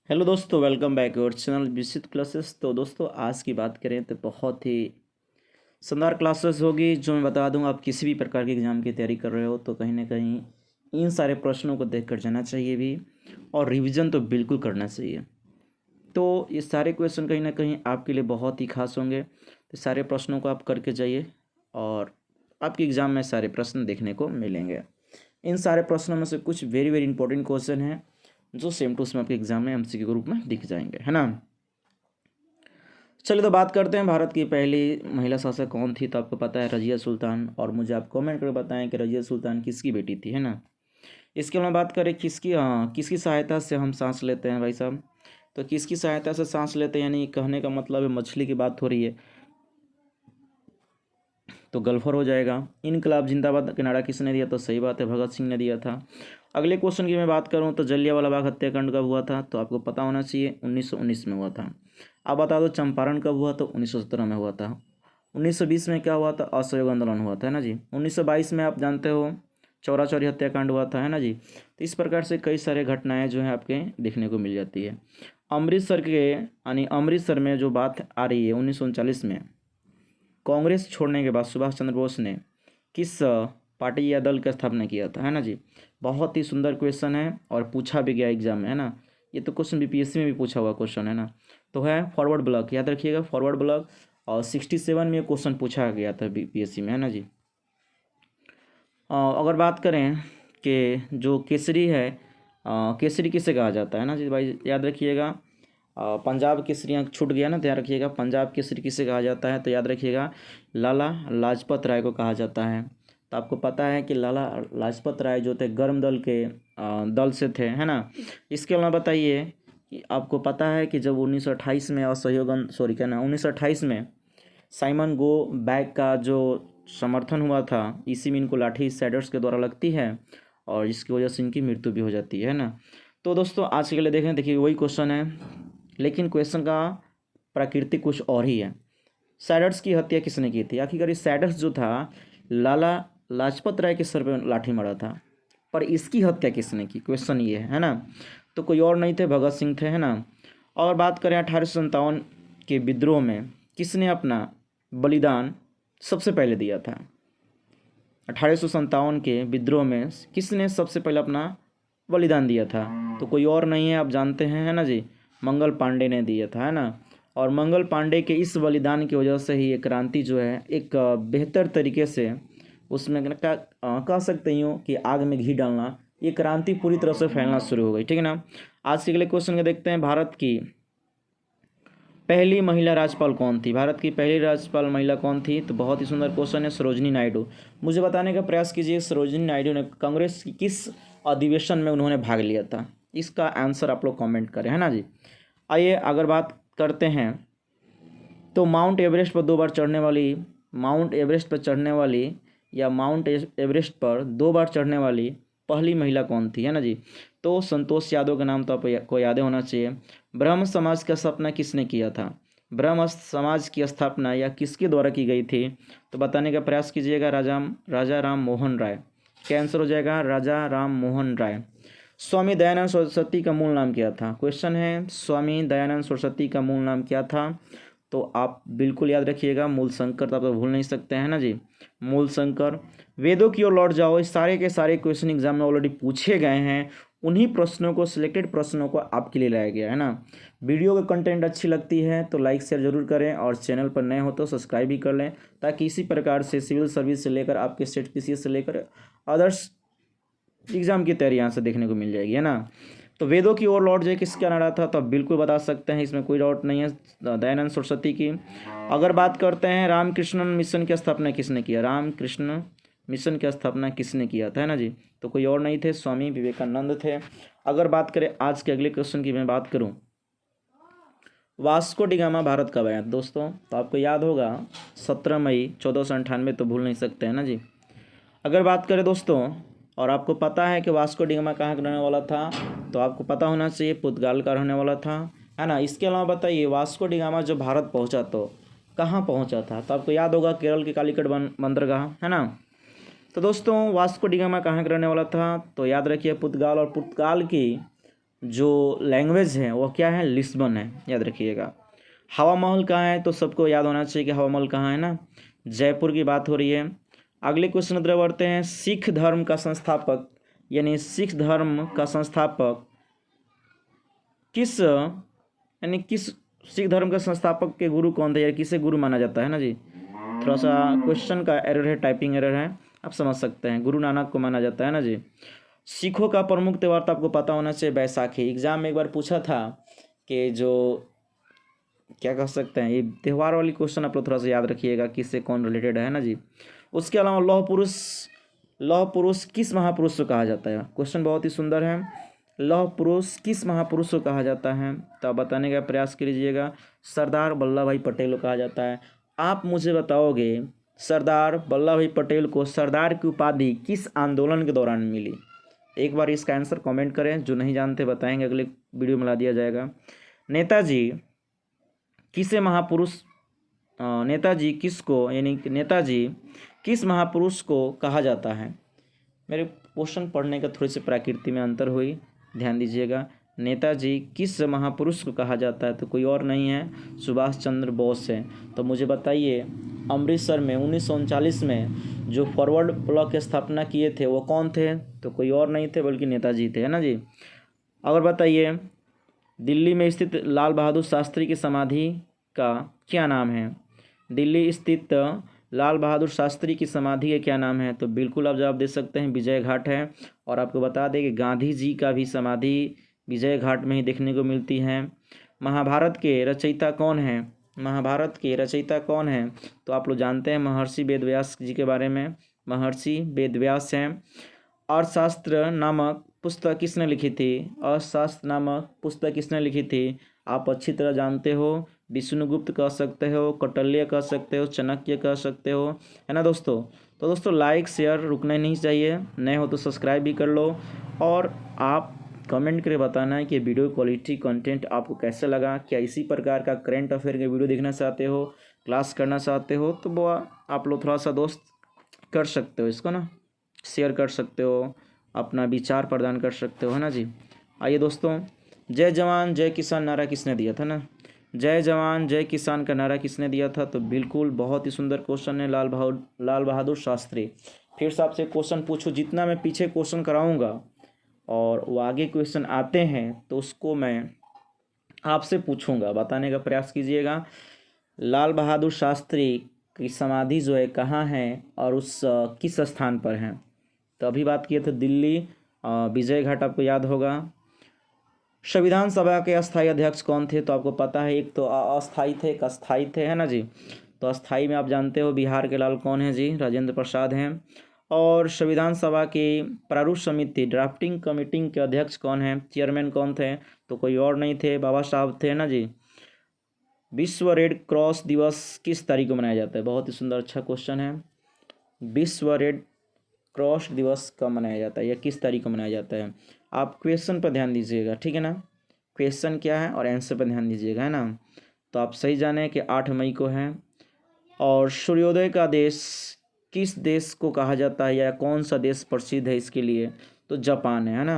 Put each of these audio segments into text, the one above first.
Hello दोस्तों, welcome back your channel Vishit classes. तो दोस्तों आज की बात करें तो बहुत ही शानदार क्लासेस होगी। जो मैं बता दूं, आप किसी भी प्रकार के एग्ज़ाम की तैयारी कर रहे हो तो कहीं ना कहीं इन सारे प्रश्नों को देख कर जाना चाहिए भी, और रिवीजन तो बिल्कुल करना चाहिए। तो ये सारे क्वेश्चन कहीं ना कहीं आपके लिए बहुत ही खास होंगे, तो सारे प्रश्नों को आप करके जाइए और आपके एग्ज़ाम में सारे प्रश्न देखने को मिलेंगे। इन सारे प्रश्नों में से कुछ वेरी वेरी इंपॉर्टेंट क्वेश्चन हैं जो सेम टू सेम आपके एग्जाम में एमसीक्यू के रूप में दिख जाएंगे, है ना। चलिए तो बात करते हैं, भारत की पहली महिला शासक कौन थी। तो आपको पता है रजिया सुल्तान, और मुझे आप कमेंट करके बताएं कि रजिया सुल्तान किसकी बेटी थी, है ना। इसके अलावा बात करें किसकी सहायता से हम सांस लेते हैं भाई साहब। तो किसकी सहायता से सांस लेते हैं, यानी कहने का मतलब है मछली की बात हो रही है, तो गल्फर हो जाएगा। इनकलाब जिंदाबाद का नारा किसने दिया, तो सही बात है, भगत सिंह ने दिया था। अगले क्वेश्चन की मैं बात करूं तो जलियांवाला बाग हत्याकांड कब हुआ था, तो आपको पता होना चाहिए 1919 में हुआ था। अब बता दो चंपारण कब हुआ, तो 1917 में हुआ था। 1920 में क्या हुआ था, असहयोग आंदोलन हुआ था, है ना जी। 1922 में आप जानते हो चौरा चौरी हत्याकांड हुआ था, है ना जी। तो इस प्रकार से कई सारे घटनाएं जो हैं आपके देखने को मिल जाती है। अमृतसर के यानी अमृतसर में जो बात आ रही है 1939 में कांग्रेस छोड़ने के बाद सुभाष चंद्र बोस ने किस पार्टी या दल का स्थापना किया था, है ना जी। बहुत ही सुंदर क्वेश्चन है और पूछा भी गया एग्जाम में, है ना। ये तो क्वेश्चन बीपीएससी में भी पूछा हुआ क्वेश्चन है ना। तो है फॉरवर्ड ब्लॉक, याद रखिएगा फॉरवर्ड ब्लॉक। और 67 में क्वेश्चन पूछा गया था बीपीएससी में, है ना जी। अगर बात करें कि जो केसरी है, केसरी किसे कहा जाता है ना जी भाई, याद रखिएगा। पंजाब केसरी छूट गया ना, तो याद रखिएगा पंजाब केसरी किसे कहा जाता है, तो याद रखिएगा लाला लाजपत राय को कहा जाता है। तो आपको पता है कि लाला लाजपत राय जो थे गर्म दल के दल से थे, है ना। इसके अलावा बताइए कि आपको पता है कि जब 1928 में असहयोग सॉरी क्या ना 1928 में साइमन गो बैग का जो समर्थन हुआ था, इसी में इनको लाठी सैडर्स के द्वारा लगती है और इसकी वजह से इनकी मृत्यु भी हो जाती है ना। तो दोस्तों आज के लिए देखें, देखिए वही क्वेश्चन है, लेकिन क्वेश्चन का प्रकृति कुछ और ही है। सैडर्स की हत्या किसने की थी, आखिरकार इस सैडर्स जो था लाला लाजपत राय के सर पे लाठी मारा था, पर इसकी हत्या किसने की, क्वेश्चन ये है ना। तो कोई और नहीं थे, भगत सिंह थे, है ना। और बात करें 1857 के विद्रोह में किसने अपना बलिदान सबसे पहले दिया था। 1857 के विद्रोह में किसने सबसे पहले अपना बलिदान दिया था, तो कोई और नहीं है, आप जानते हैं, है ना जी। मंगल पांडे ने दिया था, है ना। और मंगल पांडे के इस बलिदान की वजह से ही ये क्रांति जो है एक बेहतर तरीके से उसमें कह सकते हो कि आग में घी डालना, ये क्रांति पूरी तरह से फैलना शुरू हो गई, ठीक है ना। आज के अगले क्वेश्चन को देखते हैं, भारत की पहली महिला राज्यपाल कौन थी। भारत की पहली राज्यपाल महिला कौन थी, तो बहुत ही सुंदर क्वेश्चन है, सरोजिनी नायडू। मुझे बताने का प्रयास कीजिए सरोजिनी नायडू ने कांग्रेस की किस अधिवेशन में उन्होंने भाग लिया था। इसका आंसर आप लोग कमेंट करें, है ना जी। आइए अगर बात करते हैं तो माउंट एवरेस्ट पर 2 बार चढ़ने वाली, माउंट एवरेस्ट पर चढ़ने वाली या माउंट एवरेस्ट पर 2 बार चढ़ने वाली पहली महिला कौन थी, है ना जी। तो संतोष यादव का नाम तो आपको याद होना चाहिए। ब्रह्म समाज का स्थापना किसने किया था, ब्रह्म समाज की स्थापना या किसके द्वारा की गई थी, तो बताने का प्रयास कीजिएगा, राजा राम मोहन राय। क्या आंसर हो जाएगा, राजा राम मोहन राय। स्वामी दयानंद सरस्वती का मूल नाम क्या था, क्वेश्चन है स्वामी दयानंद सरस्वती का मूल नाम क्या था। तो आप बिल्कुल याद रखिएगा मूल शंकर, तो आप तो भूल नहीं सकते हैं ना जी, मूल शंकर। वेदों की ओर लौट जाओ, इस सारे के सारे क्वेश्चन एग्जाम में ऑलरेडी पूछे गए हैं, उन्हीं प्रश्नों को, सिलेक्टेड प्रश्नों को आपके लिए लाया गया है ना। वीडियो का कंटेंट अच्छी लगती है तो लाइक शेयर जरूर करें, और चैनल पर नए हो तो सब्सक्राइब भी कर लें, ताकि इसी प्रकार से सिविल सर्विस से लेकर आपके स्टेट पीसीएस से लेकर अदर्स एग्जाम की तैयारी यहाँ से देखने को मिल जाएगी, है ना। तो वेदों की ओर लौट जाए किसका नारा था, तो आप बिल्कुल बता सकते हैं, इसमें कोई डाउट नहीं है, दयानंद सरस्वती की। अगर बात करते हैं रामकृष्ण मिशन की स्थापना किसने किया, रामकृष्ण मिशन की स्थापना किसने किया था, है ना जी। तो कोई और नहीं थे, स्वामी विवेकानंद थे। अगर बात करें आज के अगले क्वेश्चन की मैं बात करूं, वास्को डिगामा भारत कब आया दोस्तों, तो आपको याद होगा 17 मई 1498, तो भूल नहीं सकते हैं ना जी। अगर बात करें दोस्तों, और आपको पता है कि वास्को डिगामा कहाँ का रहने वाला था, तो आपको पता होना चाहिए पुर्तगाल का रहने वाला था, है ना। इसके अलावा बताइए वास्को डिगामा जब भारत पहुंचा तो कहाँ पहुंचा था, तो आपको याद होगा केरल के कालीकट बंदरगाह, है ना। तो दोस्तों वास्को डिगामा कहाँ का रहने वाला था, तो याद रखिए पुर्तगाल, और पुर्तगाल की जो लैंग्वेज है वो क्या है, लिस्बन है, याद रखिएगा। हवा महल कहाँ है, तो सबको याद होना चाहिए कि हवा महल कहाँ है ना, जयपुर की बात हो रही है। अगले क्वेश्चन की तरफ बढ़ते हैं। सिख धर्म का संस्थापक यानी सिख धर्म का संस्थापक किस यानी किस सिख धर्म के संस्थापक के गुरु कौन थे, या किसे गुरु माना जाता है ना जी। थोड़ा सा क्वेश्चन का एरर है, टाइपिंग एरर है, आप समझ सकते हैं। गुरु नानक को माना जाता है ना जी। सिखों का प्रमुख त्यौहार तो आपको पता होना चाहिए, बैसाखी। एग्जाम में एक बार पूछा था कि जो क्या कह सकते हैं, ये त्यौहार वाली क्वेश्चन आप लोग थोड़ा सा याद रखिएगा, किससे कौन रिलेटेड है ना जी। उसके अलावा लौह पुरुष किस महापुरुष को कहा जाता है, क्वेश्चन बहुत ही सुंदर है। लौह पुरुष किस महापुरुष को कहा जाता है, तो आप बताने का प्रयास कीजिएगा। सरदार वल्लभ भाई पटेल को कहा जाता है। आप मुझे बताओगे सरदार वल्लभ भाई पटेल को सरदार की उपाधि किस आंदोलन के दौरान मिली। एक बार इसका आंसर कमेंट करें, जो नहीं जानते बताएंगे, अगले वीडियो में ला दिया जाएगा। नेताजी किसे महापुरुष नेताजी किसको यानी नेताजी किस महापुरुष को कहा जाता है। मेरे क्वेश्चन पढ़ने का थोड़ी सी प्रकृति में अंतर हुई, ध्यान दीजिएगा। नेताजी किस महापुरुष को कहा जाता है, तो कोई और नहीं है, सुभाष चंद्र बोस है। तो मुझे बताइए अमृतसर में 1939 में जो फॉरवर्ड ब्लॉक की स्थापना किए थे वो कौन थे, तो कोई और नहीं थे बल्कि नेताजी थे, है ना जी। अगर बताइए दिल्ली में स्थित लाल बहादुर शास्त्री की समाधि का क्या नाम है। दिल्ली स्थित लाल बहादुर शास्त्री की समाधि का क्या नाम है, तो बिल्कुल आप जवाब दे सकते हैं, विजय घाट है। और आपको बता दें कि गांधी जी का भी समाधि विजय घाट में ही देखने को मिलती है। महाभारत के रचयिता कौन है, महाभारत के रचयिता कौन है, तो आप लोग जानते हैं महर्षि वेदव्यास जी के बारे में, महर्षि वेदव्यास हैं। अर्थशास्त्र नामक पुस्तक किसने लिखी थी, अर्थशास्त्र नामक पुस्तक किसने लिखी थी, आप अच्छी तरह जानते हो। विष्णुगुप्त कह सकते हो, कौटिल्य कह सकते हो, चाणक्य कह सकते हो, है ना दोस्तों। तो दोस्तों लाइक शेयर रुकना ही नहीं चाहिए, नए हो तो सब्सक्राइब भी कर लो। और आप कमेंट करके बताना है कि वीडियो क्वालिटी कंटेंट आपको कैसे लगा। क्या इसी प्रकार का करंट अफेयर के वीडियो देखना चाहते हो, क्लास करना चाहते हो, तो वो आप लोग थोड़ा सा दोस्त कर सकते हो, इसको ना शेयर कर सकते हो, अपना विचार प्रदान कर सकते हो, है ना जी। आइए दोस्तों, जय जवान जय किसान नारा किसने दिया था ना, जय जवान जय किसान का नारा किसने दिया था, तो बिल्कुल बहुत ही सुंदर क्वेश्चन है, लाल बहादुर शास्त्री। फिर से आपसे क्वेश्चन पूछूं, जितना मैं पीछे क्वेश्चन कराऊंगा और वो आगे क्वेश्चन आते हैं तो उसको मैं आपसे पूछूंगा, बताने का प्रयास कीजिएगा। लाल बहादुर शास्त्री की समाधि जो है कहाँ है और उस किस स्थान पर है, तो अभी बात किए थे दिल्ली विजय घाट, आपको याद होगा। संविधान सभा के अस्थाई अध्यक्ष कौन थे, तो आपको पता है, एक तो अस्थाई थे, एक अस्थाई थे, है ना जी। तो अस्थाई में आप जानते हो बिहार के लाल कौन है जी, राजेंद्र प्रसाद हैं। और संविधान सभा की प्रारूप समिति ड्राफ्टिंग कमेटी के अध्यक्ष कौन है, चेयरमैन कौन थे, तो कोई और नहीं थे, बाबा साहब थे ना जी। विश्व रेड क्रॉस दिवस किस तारीख को मनाया जाता है, बहुत ही सुंदर अच्छा क्वेश्चन है। विश्व रेड क्रॉस दिवस कब मनाया जाता है या किस तारीख को मनाया जाता है, आप क्वेश्चन पर ध्यान दीजिएगा, ठीक है ना। क्वेश्चन क्या है और आंसर पर ध्यान दीजिएगा, है ना। तो आप सही जाने कि 8 मई को है। और सूर्योदय का देश किस देश को कहा जाता है या कौन सा देश प्रसिद्ध है इसके लिए, तो जापान है ना।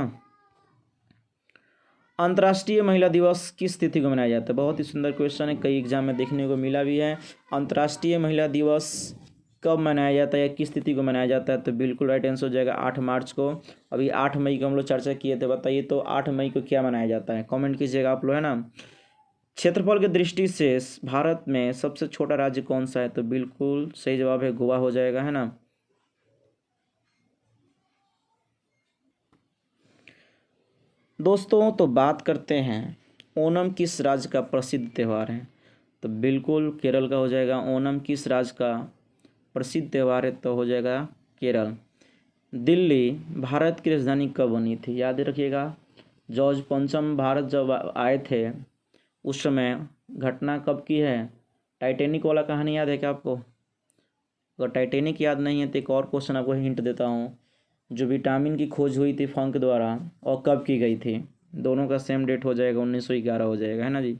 अंतर्राष्ट्रीय महिला दिवस किस तिथि को मनाया जाता है, बहुत ही सुंदर क्वेश्चन है, कई एग्जाम में देखने को मिला भी है। अंतर्राष्ट्रीय महिला दिवस कब मनाया जाता है या किस तिथि को मनाया जाता है, तो बिल्कुल राइट आंसर हो जाएगा 8 मार्च को। अभी 8 मई को हम लोग चर्चा किए थे, बताइए तो 8 मई को क्या मनाया जाता है, कमेंट कीजिएगा आप लोग, है ना। क्षेत्रफल की दृष्टि से भारत में सबसे छोटा राज्य कौन सा है, तो बिल्कुल सही जवाब है गोवा हो जाएगा, है ना। दोस्तों तो बात करते हैं ओणम किस राज्य का प्रसिद्ध त्यौहार है, तो बिल्कुल केरल का हो जाएगा। ओणम किस राज्य का प्रसिद्ध त्यौहार है, तो हो जाएगा केरल। दिल्ली भारत की राजधानी कब बनी थी, याद रखिएगा। जॉर्ज पंचम भारत जब आए थे उस समय घटना कब की है, टाइटैनिक वाला कहानी याद है क्या आपको। अगर टाइटैनिक याद नहीं है तो एक और क्वेश्चन आपको हिंट देता हूँ, जो विटामिन की खोज हुई थी फंक द्वारा और कब की गई थी, दोनों का सेम डेट हो जाएगा, 1911 हो जाएगा, है ना जी।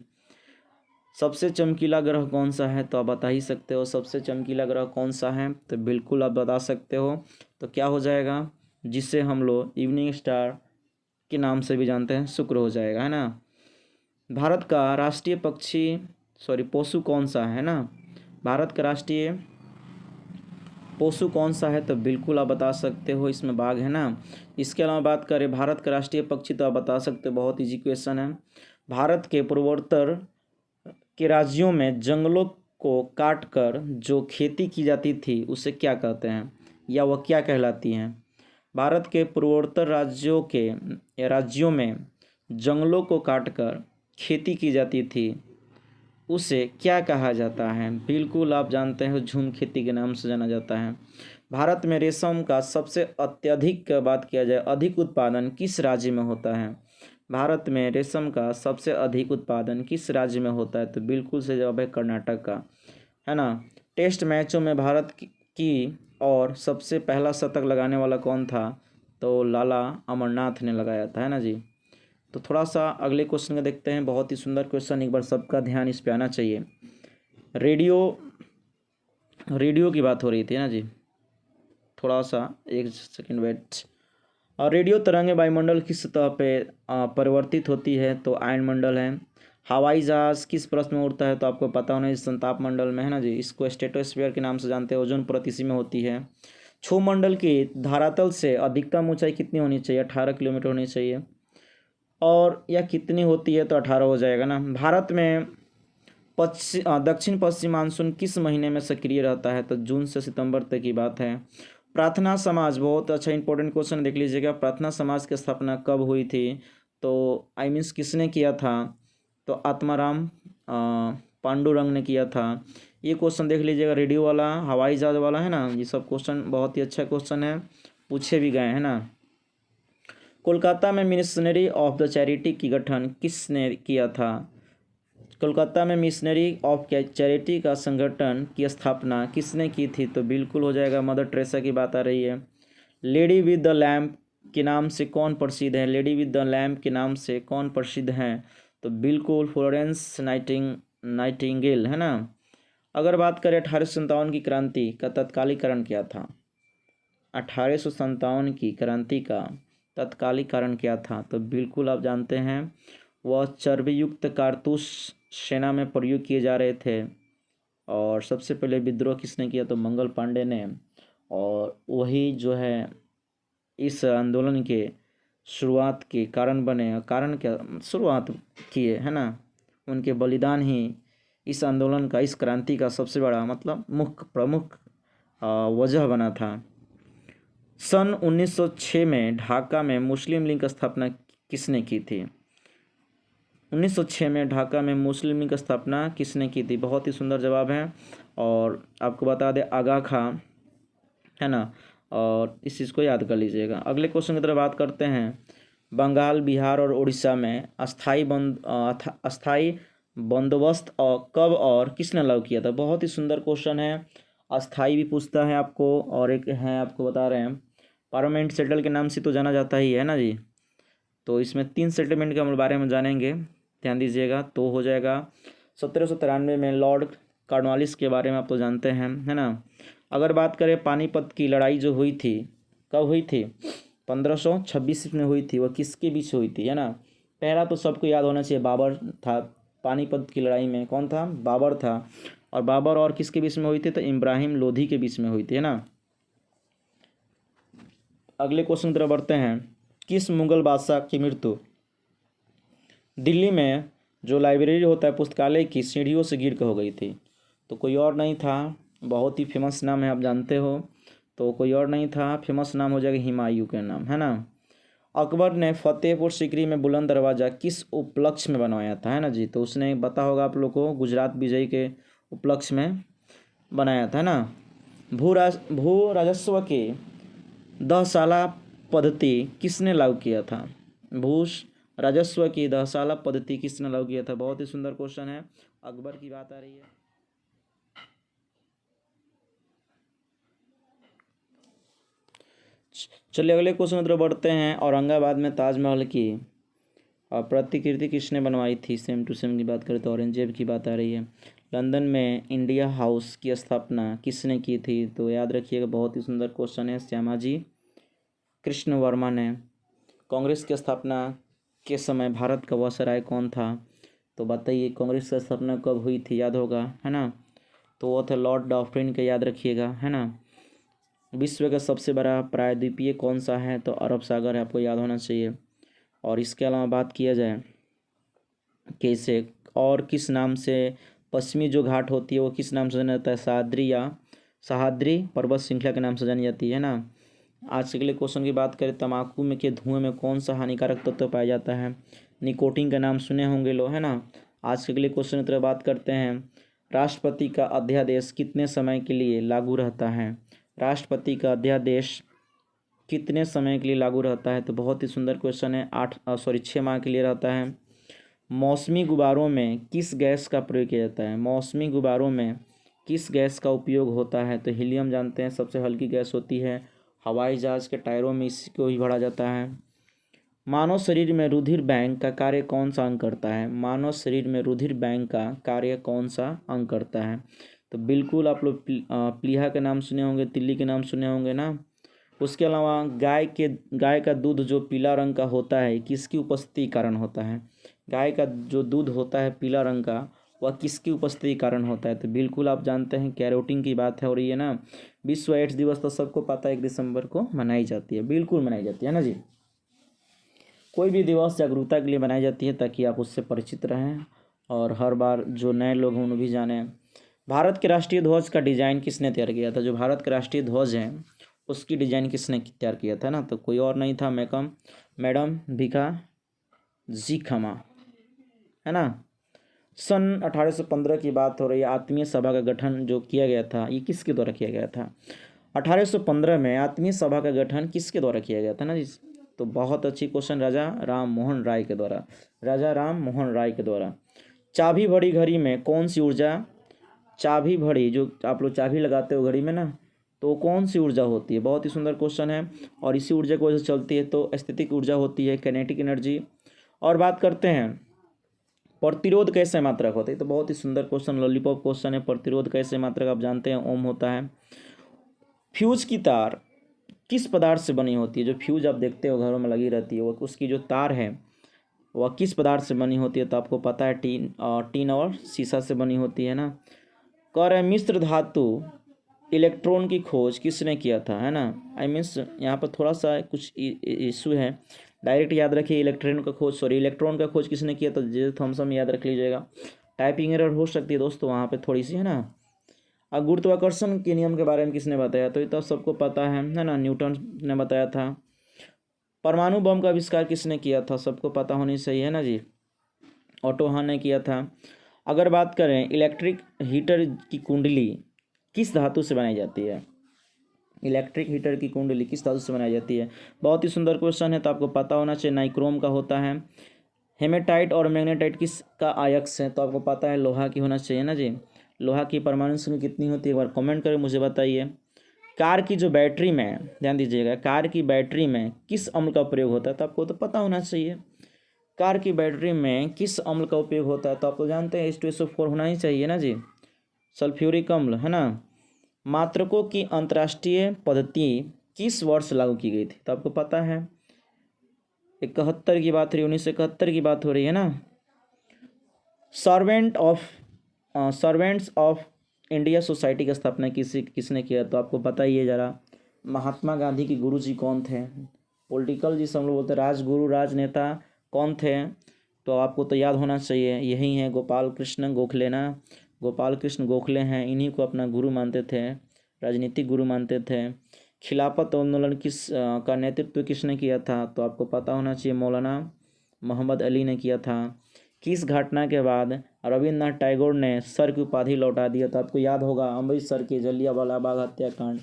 सबसे चमकीला ग्रह कौन सा है, तो आप बता ही सकते हो, सबसे चमकीला ग्रह कौन सा है, तो बिल्कुल आप बता सकते हो। तो क्या हो जाएगा, जिसे हम लोग इवनिंग स्टार के नाम से भी जानते हैं, शुक्र हो जाएगा, है ना। भारत का राष्ट्रीय पशु कौन सा है ना। भारत का राष्ट्रीय पशु कौन सा है, तो बिल्कुल आप बता सकते हो, इसमें बाघ है ना। इसके अलावा बात करें भारत का राष्ट्रीय पक्षी, तो आप बता सकते हो, बहुत इजी क्वेश्चन है। भारत के पूर्वोत्तर के राज्यों में जंगलों को काट कर जो खेती की जाती थी उसे क्या कहते हैं, या वह क्या कहलाती हैं। भारत के पूर्वोत्तर राज्यों में जंगलों को काटकर खेती की जाती थी उसे क्या कहा जाता है। बिल्कुल आप जानते हैं, झूम खेती के नाम से जाना जाता है। भारत में रेशम का सबसे अत्यधिक बात किया जाए, अधिक उत्पादन किस राज्य में होता है। भारत में रेशम का सबसे अधिक उत्पादन किस राज्य में होता है, तो बिल्कुल से जवाब है कर्नाटक का, है ना। टेस्ट मैचों में भारत की और सबसे पहला शतक लगाने वाला कौन था, तो लाला अमरनाथ ने लगाया था, है ना जी। तो थोड़ा सा अगले क्वेश्चन का देखते हैं, बहुत ही सुंदर क्वेश्चन, एक बार सबका ध्यान इस पे आना चाहिए। रेडियो की बात हो रही थी ना जी, थोड़ा सा एक सेकंड वेट। और रेडियो तरंगें वायुमंडल किस सतह पे परिवर्तित होती है, तो आयनमंडल है। हवाई जहाज किस परत में उड़ता है, तो आपको पता होना, इस संताप मंडल में, है ना जी। इसको स्ट्रेटोस्फीयर के नाम से जानते हैं। ओजोन परत इसी में होती है। क्षुमंडल की धरातल से अधिकतम ऊंचाई कितनी होनी चाहिए, 18 किलोमीटर होनी चाहिए। और यह कितनी होती है, तो 18 हो जाएगा ना। भारत में दक्षिण पश्चिम मानसून किस महीने में सक्रिय रहता है, तो जून से सितंबर तक की बात है। प्रार्थना समाज, बहुत अच्छा इंपॉर्टेंट क्वेश्चन, देख लीजिएगा। प्रार्थना समाज की स्थापना कब हुई थी, तो किसने किया था, तो आत्माराम पांडुरंग ने किया था। ये क्वेश्चन देख लीजिएगा, रेडियो वाला, हवाई जहाज वाला, है ना। ये सब क्वेश्चन बहुत ही अच्छा क्वेश्चन है, पूछे भी गए हैं ना। कोलकाता में मिशनरी ऑफ द चैरिटी की गठन किसने किया था। कोलकाता में मिशनरी ऑफ चैरिटी का संगठन की स्थापना किसने की थी, तो बिल्कुल हो जाएगा, मदर टेरेसा की बात आ रही है। लेडी विद द लैम्प के नाम से कौन प्रसिद्ध है, लेडी विद द लैम्प के नाम से कौन प्रसिद्ध है, तो बिल्कुल फ्लोरेंस नाइटिंगेल, है ना। अगर बात करें 1857 की क्रांति का तत्कालीकरण क्या था, 1857 की क्रांति का तत्कालिक कारण क्या था, तो बिल्कुल आप जानते हैं, वह चर्बी युक्त कारतूस सेना में प्रयोग किए जा रहे थे। और सबसे पहले विद्रोह किसने किया, तो मंगल पांडे ने। और वही जो है इस आंदोलन के शुरुआत के कारण बने, कारण क्या शुरुआत किए, है ना। उनके बलिदान ही इस आंदोलन का, इस क्रांति का सबसे बड़ा मतलब प्रमुख वजह बना था। सन 1906 में ढाका में मुस्लिम लीग की स्थापना किसने की थी। 1906 में ढाका में मुस्लिम लीग की स्थापना किसने की थी, बहुत ही सुंदर जवाब है। और आपको बता दें, आगा खां, है ना। और इस चीज़ को याद कर लीजिएगा। अगले क्वेश्चन की तरफ बात करते हैं। बंगाल, बिहार और उड़ीसा में अस्थाई बंदोबस्त और कब और किसने लागू किया था, बहुत ही सुंदर क्वेश्चन है। अस्थाई भी पूछता है आपको, और एक है आपको बता रहे हैं, पार्लियामेंट सेटल के नाम से तो जाना जाता ही है ना जी। तो इसमें 3 सेटलमेंट के बारे में जानेंगे, ध्यान दीजिएगा। तो हो जाएगा 1793 में लॉर्ड कॉर्नवालिस के बारे में आप तो जानते हैं, है ना। अगर बात करें पानीपत की लड़ाई जो हुई थी, कब हुई थी, 1526 में हुई थी। वह किसके बीच हुई थी, है ना। पहला तो सबको याद होना चाहिए, बाबर था। पानीपत की लड़ाई में कौन था, बाबर था। और बाबर और किसके बीच में हुई थी, तो इब्राहिम लोधी के बीच में हुई थी, है ना। अगले क्वेश्चन की तरफ बढ़ते हैं। किस मुगल बादशाह की मृत्यु दिल्ली में जो लाइब्रेरी होता है, पुस्तकालय की सीढ़ियों से गिर कर हो गई थी, तो कोई और नहीं था, बहुत ही फेमस नाम है, आप जानते हो। तो कोई और नहीं था, फेमस नाम हो जाएगा हुमायूं के नाम, है ना। अकबर ने फतेहपुर सीकरी में बुलंद दरवाज़ा किस उपलक्ष्य में बनवाया था, है ना जी। तो उसने पता होगा आप लोग को, गुजरात विजय के उपलक्ष्य में बनाया था, है ना। भू राजस्व के 10 साला पद्धति किसने लागू किया था, भू राजस्व की 10 साला पद्धति किसने लागू किया था, बहुत ही सुंदर क्वेश्चन है। अकबर की बात आ रही है। चलिए अगले क्वेश्चन की तरफ बढ़ते हैं। औरंगाबाद में ताजमहल की प्रतिकृति किसने बनवाई थी, सेम टू सेम की बात करें तो औरंगजेब की बात आ रही है। लंदन में इंडिया हाउस की स्थापना किसने की थी, तो याद रखिएगा, बहुत ही सुंदर क्वेश्चन है, श्यामाजी कृष्ण वर्मा ने। कांग्रेस की स्थापना के समय भारत का वायसराय कौन था? तो बताइए कांग्रेस की स्थापना कब हुई थी, याद होगा, है ना? तो वो थे लॉर्ड डॉफ्रिन के, याद रखिएगा, है ना? विश्व का सबसे बड़ा प्रायद्वीपीय कौन सा है? तो अरब सागर है, आपको याद होना चाहिए। और इसके अलावा बात किया जाए कि इसे और किस नाम से पश्चिमी जो घाट होती है वो किस नाम से जाना जाता है? सह्याद्री पर्वत श्रृंखला के नाम से जानी जाती है ना। आज के लिए क्वेश्चन की बात करें, तंबाकू में के धुएं में कौन सा हानिकारक तत्व पाया जाता है? निकोटीन का नाम सुने होंगे लो, है ना। आज के लिए क्वेश्चन की तरह बात करते हैं, राष्ट्रपति का अध्यादेश कितने समय के लिए लागू रहता है? राष्ट्रपति का अध्यादेश कितने समय के लिए लागू रहता है? तो बहुत ही सुंदर क्वेश्चन है। 6 माह के लिए रहता है। मौसमी गुब्बारों में किस गैस का प्रयोग किया जाता है? मौसमी गुब्बारों में किस गैस का उपयोग होता है? तो हीलियम जानते हैं, सबसे हल्की गैस होती है। हवाई जहाज़ के टायरों में इसी को ही भरा जाता है। मानव शरीर में रुधिर बैंक का कार्य कौन सा अंग करता है? मानव शरीर में रुधिर बैंक का कार्य कौन सा अंग करता है? तो बिल्कुल आप लोग प्लीहा के नाम सुने होंगे, तिल्ली के नाम सुने होंगे ना। उसके अलावा गाय का दूध जो पीला रंग का होता है किसकी उपस्थिति के कारण होता है? गाय का जो दूध होता है पीला रंग का, वह किसकी उपस्थिति के कारण होता है? तो बिल्कुल आप जानते हैं कैरोटीन की बात है हो रही है ना। विश्व एड्स दिवस तो सबको पता है 1 दिसंबर को मनाई जाती है, बिल्कुल मनाई जाती है ना जी। कोई भी दिवस जागरूकता के लिए बनाई जाती है ताकि आप उससे परिचित रहें और हर बार जो नए लोग हैं उन्हें भी जानें। भारत के राष्ट्रीय ध्वज का डिज़ाइन किसने तैयार किया था? जो भारत का राष्ट्रीय ध्वज है उसकी डिज़ाइन किसने तैयार किया था ना? तो कोई और नहीं था, मैडम भीखा जीखमा, है ना। सन 1815 की बात हो रही है। आत्मीय सभा का गठन जो किया गया था ये किसके द्वारा किया गया था? 1815 में आत्मीय सभा का गठन किसके द्वारा किया गया था ना जी? तो बहुत अच्छी क्वेश्चन, राजा राम मोहन राय के द्वारा। राजा राम मोहन राय के द्वारा। चाबी भरी घड़ी में कौन सी ऊर्जा, चाबी भरी जो आप लोग चाबी लगाते हो घड़ी में ना, तो कौन सी ऊर्जा होती है? बहुत ही सुंदर क्वेश्चन है। और इसी ऊर्जा की वजह से चलती है तो स्थितिक ऊर्जा होती है, काइनेटिक एनर्जी। और बात करते हैं प्रतिरोध कैसे मात्रक होते हैं? तो बहुत ही सुंदर क्वेश्चन, लॉलीपॉप क्वेश्चन है। प्रतिरोध कैसे मात्रक आप जानते हैं, ओम होता है। फ्यूज की तार किस पदार्थ से बनी होती है? जो फ्यूज आप देखते हो घरों में लगी रहती है, वो उसकी जो तार है वह किस पदार्थ से बनी होती है? तो आपको पता है टीन और शीशा से बनी होती है ना। कह रहे मिश्र धातु इलेक्ट्रॉन की खोज किसने किया था, है ना। यहाँ पर थोड़ा सा कुछ इशू है, डायरेक्ट याद रखिए। इलेक्ट्रॉन का खोज किसने किया? तो जे थॉमसन याद रख लीजिएगा। टाइपिंग एरर हो सकती है दोस्तों वहाँ पे थोड़ी सी, है ना। और गुरुत्वाकर्षण के नियम के बारे में किसने बताया? तो ये तो सबको पता है ना, न्यूटन ने बताया था। परमाणु बम का आविष्कार किसने किया था? सबको पता होनी चाहिए, है ना जी। ऑटो हन ने किया था। अगर बात करें इलेक्ट्रिक हीटर की कुंडली किस धातु से बनाई जाती है? इलेक्ट्रिक हीटर की कुंडली किस धातु से बनाई जाती है? बहुत ही सुंदर क्वेश्चन है, तो आपको पता होना चाहिए, नाइक्रोम का होता है। हेमेटाइट और मैग्नेटाइट किसका आयक्स है? तो आपको पता है लोहा की होना चाहिए ना जी। लोहा की परमाणु संख्या कितनी होती है, एक बार कमेंट करें मुझे बताइए। कार की जो बैटरी में, ध्यान दीजिएगा, कार की बैटरी में किस अम्ल का प्रयोग होता है? तो आपको तो पता होना चाहिए कार की बैटरी में किस अम्ल का उपयोग होता है। तो आप तो जानते हैं H2SO4 होना ही चाहिए ना जी, सल्फ्यूरिक अम्ल, है ना। मात्रकों की अंतर्राष्ट्रीय पद्धति किस वर्ष लागू की गई थी? तो आपको पता है 71 की बात हो रही है, 1971 की बात हो रही है ना। सर्वेंट्स ऑफ इंडिया सोसाइटी की स्थापना किसने किया? तो आपको पता ही है जरा। महात्मा गांधी की गुरु जी कौन थे? पॉलिटिकल जिसे हम लोग बोलते हैं राजगुरु, राजनेता कौन थे? तो आपको तो याद होना चाहिए, यही है गोपाल कृष्ण गोखले ना। गोपाल कृष्ण गोखले हैं, इन्हीं को अपना गुरु मानते थे, राजनीतिक गुरु मानते थे। खिलाफत आंदोलन का नेतृत्व किसने किया था? तो आपको पता होना चाहिए मौलाना मोहम्मद अली ने किया था। किस घटना के बाद रविन्द्रनाथ टैगोर ने सर की उपाधि लौटा दिया? तो आपको याद होगा अमृतसर के जलियांवाला बाग हत्याकांड,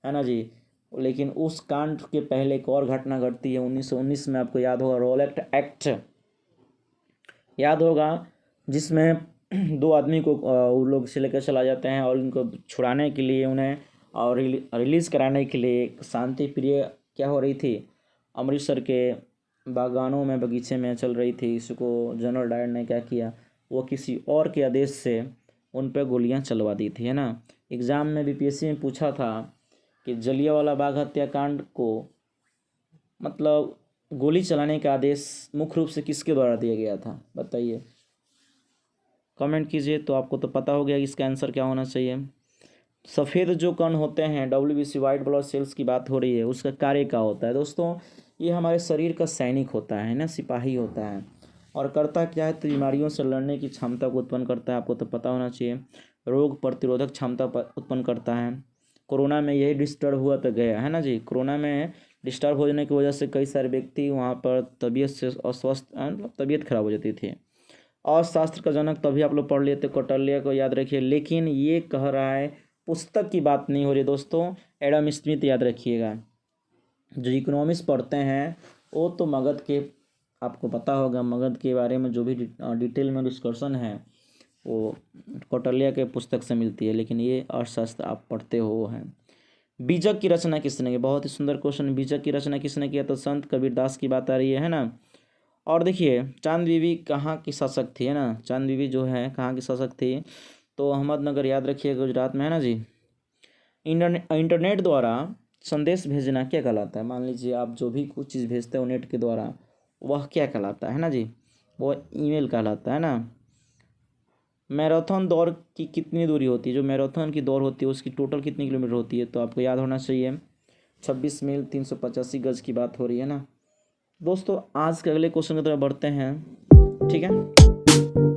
है ना जी। लेकिन उस कांड के पहले एक और घटना घटती है 1919 में, आपको याद होगा रॉलेट एक्ट याद होगा, जिसमें 2 आदमी को वो लोग से लेकर चला जाते हैं और उनको छुड़ाने के लिए उन्हें और रिलीज़ कराने के लिए एक शांति प्रिय क्या हो रही थी, अमृतसर के बागानों में बगीचे में चल रही थी। इसको जनरल डायर ने क्या किया, वो किसी और के आदेश से उन पर गोलियां चलवा दी थी, है ना। एग्ज़ाम में बीपीएससी में पूछा था कि जलियांवाला बाग हत्याकांड को मतलब गोली चलाने का आदेश मुख्य रूप से किसके द्वारा दिया गया था, बताइए, कमेंट कीजिए। तो आपको तो पता हो गया कि इसका आंसर क्या होना चाहिए। सफ़ेद जो कण होते हैं, WBC वाइट ब्लड सेल्स की बात हो रही है, उसका कार्य क्या होता है दोस्तों? ये हमारे शरीर का सैनिक होता है ना, सिपाही होता है। और करता क्या है, तो बीमारियों से लड़ने की क्षमता को उत्पन्न करता है, आपको तो पता होना चाहिए। रोग प्रतिरोधक क्षमता उत्पन्न करता है। कोरोना में यही डिस्टर्ब हुआ तो गया है ना जी। कोरोना में डिस्टर्ब होने की वजह से कई सारे व्यक्ति वहाँ पर तबीयत से अस्वस्थ, मतलब तबीयत खराब हो जाती थी। अर्थशास्त्र का जनक तभी आप लोग पढ़ लिए थे, कौटिल्य को याद रखिए। लेकिन ये कह रहा है, पुस्तक की बात नहीं हो रही दोस्तों, एडम स्मिथ याद रखिएगा। जो इकोनॉमिक्स पढ़ते हैं वो तो मगध के, आपको पता होगा मगध के बारे में जो भी डिटेल में डिस्कशन है वो कौटिल्य के पुस्तक से मिलती है। लेकिन ये अर्थशास्त्र आप पढ़ते हो है। बीजक की रचना किसने की? बहुत ही सुंदर क्वेश्चन। बीजक की रचना किसने किया? तो संत कबीरदास की बात आ रही है ना। और देखिए, चांद बीबी कहाँ की शासक थी, है ना। चांद बीबी जो है कहाँ की शासक थी? तो अहमदनगर याद रखिए, गुजरात में, है ना जी। इंटरनेट द्वारा संदेश भेजना क्या कहलाता है? मान लीजिए आप जो भी कुछ चीज़ भेजते हो नेट के द्वारा, वह क्या कहलाता है ना जी? वो ईमेल कहलाता है ना। मैराथन दौड़ की कितनी दूरी होती है? जो मैराथन की दौड़ होती है उसकी टोटल कितनी किलोमीटर होती है? तो आपको याद होना चाहिए 26 मील 385 गज की बात हो रही है ना। दोस्तों आज के अगले क्वेश्चन की तरफ बढ़ते हैं, ठीक है।